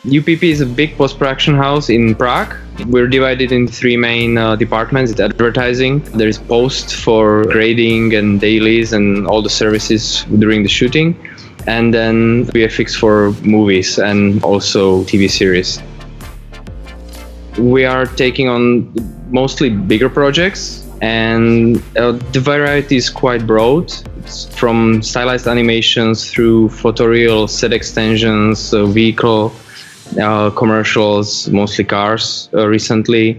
UPP is a big post-production house in Prague. We're divided in three main departments. It's advertising, there is post for grading and dailies and all the services during the shooting, and then VFX for movies and also TV series. We are taking on mostly bigger projects, and the variety is quite broad. It's from stylized animations through photoreal set extensions, vehicle commercials, mostly cars recently,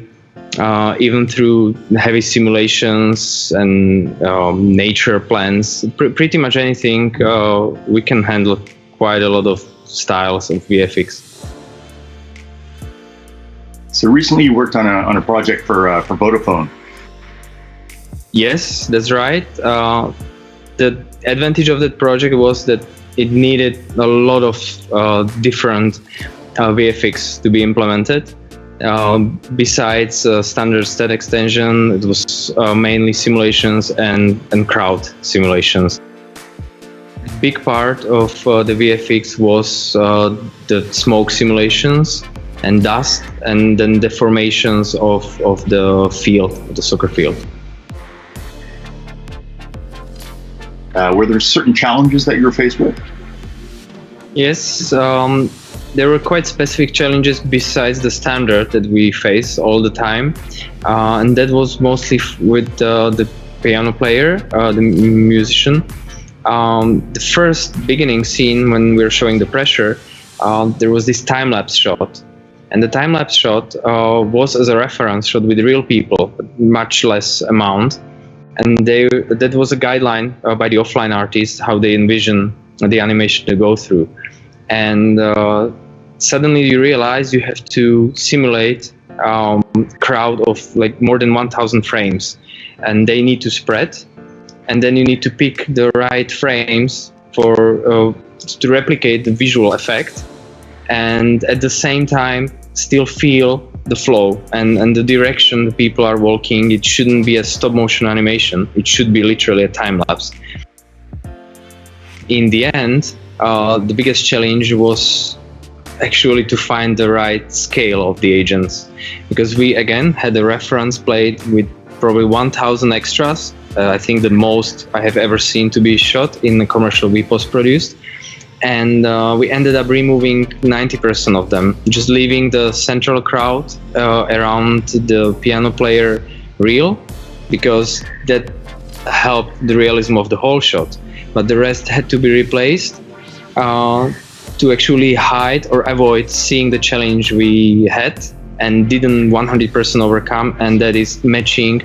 even through heavy simulations and nature plans. Pretty much anything. We can handle quite a lot of styles of VFX. So recently you worked on a project for Vodafone. Yes, that's right. The advantage of that project was that it needed a lot of different VFX to be implemented. Besides standard stat extension, it was mainly simulations and crowd simulations. A big part of the VFX was the smoke simulations and dust, and then the formations of the field, the soccer field. Were there certain challenges that you were faced with? Yes, there were quite specific challenges besides the standard that we face all the time, and that was mostly with the piano player, the musician. The first beginning scene when we were showing the pressure, there was this time-lapse shot, and the time-lapse shot was as a reference shot with real people, much less amount, and that was a guideline by the offline artists how they envision the animation to go through. And suddenly you realize you have to simulate crowd of like more than 1,000 frames, and they need to spread, and then you need to pick the right frames for to replicate the visual effect, and at the same time still feel the flow and the direction the people are walking. It shouldn't be a stop motion animation, it should be literally a time lapse. In the end, the biggest challenge was actually to find the right scale of the agents, because we again had a reference plate with probably 1,000 extras. I think the most I have ever seen to be shot in a commercial we post-produced, and we ended up removing 90% of them, just leaving the central crowd around the piano player real, because that helped the realism of the whole shot, but the rest had to be replaced to actually hide or avoid seeing the challenge we had and didn't 100% overcome, and that is matching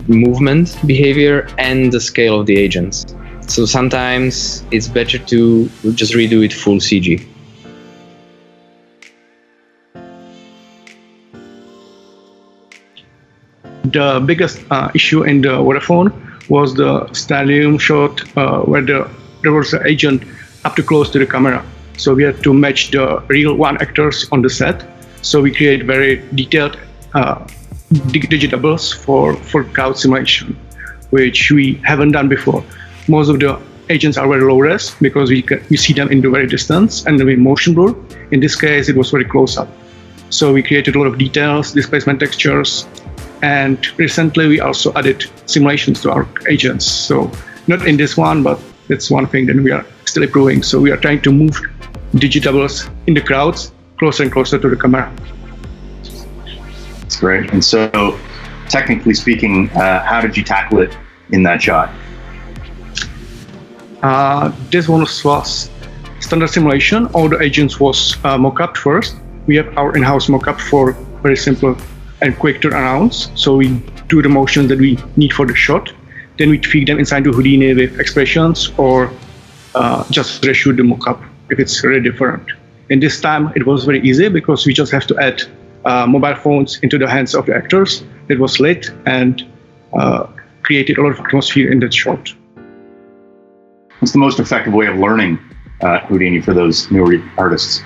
movement behavior and the scale of the agents. So sometimes it's better to just redo it full CG. The biggest issue in the Vodafone was the stadium shot where there was an agent up too close to the camera. So we had to match the real one actors on the set. So we create very detailed digitables for crowd simulation, which we haven't done before. Most of the agents are very low res because we see them in the very distance and the motion blur. In this case, it was very close up. So we created a lot of details, displacement textures, and recently we also added simulations to our agents. So not in this one, but that's one thing that we are still improving. So we are trying to move digitables in the crowds closer and closer to the camera. That's great. And so, technically speaking, how did you tackle it in that shot? This one was standard simulation. All the agents was mock-up first. We have our in-house mock-up for very simple and quick turnarounds. So we do the motions that we need for the shot. Then we feed them inside the Houdini with expressions, or just reshoot the mock-up if it's really different. In this time, it was very easy because we just have to add mobile phones into the hands of the actors. It was lit and created a lot of atmosphere in that shot. What's the most effective way of learning Houdini for those newer artists?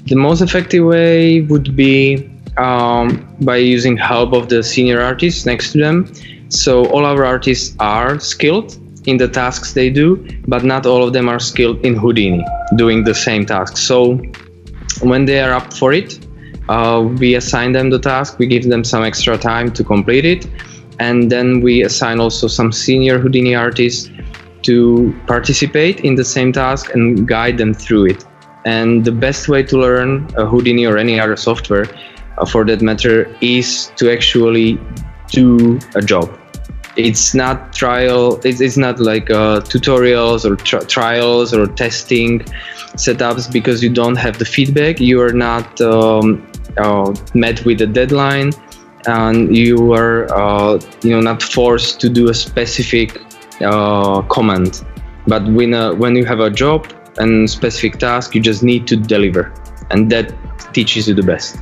The most effective way would be by using help of the senior artists next to them. So all our artists are skilled in the tasks they do, but not all of them are skilled in Houdini, doing the same tasks. So when they are up for it, we assign them the task, we give them some extra time to complete it, and then we assign also some senior Houdini artists to participate in the same task and guide them through it. And the best way to learn Houdini or any other software, for that matter, is to actually do a job. It's not trial. It's not like tutorials or trials or testing setups, because you don't have the feedback. You are not met with a deadline, and you are not forced to do a specific command. But when you have a job and specific task, you just need to deliver, and that teaches you the best.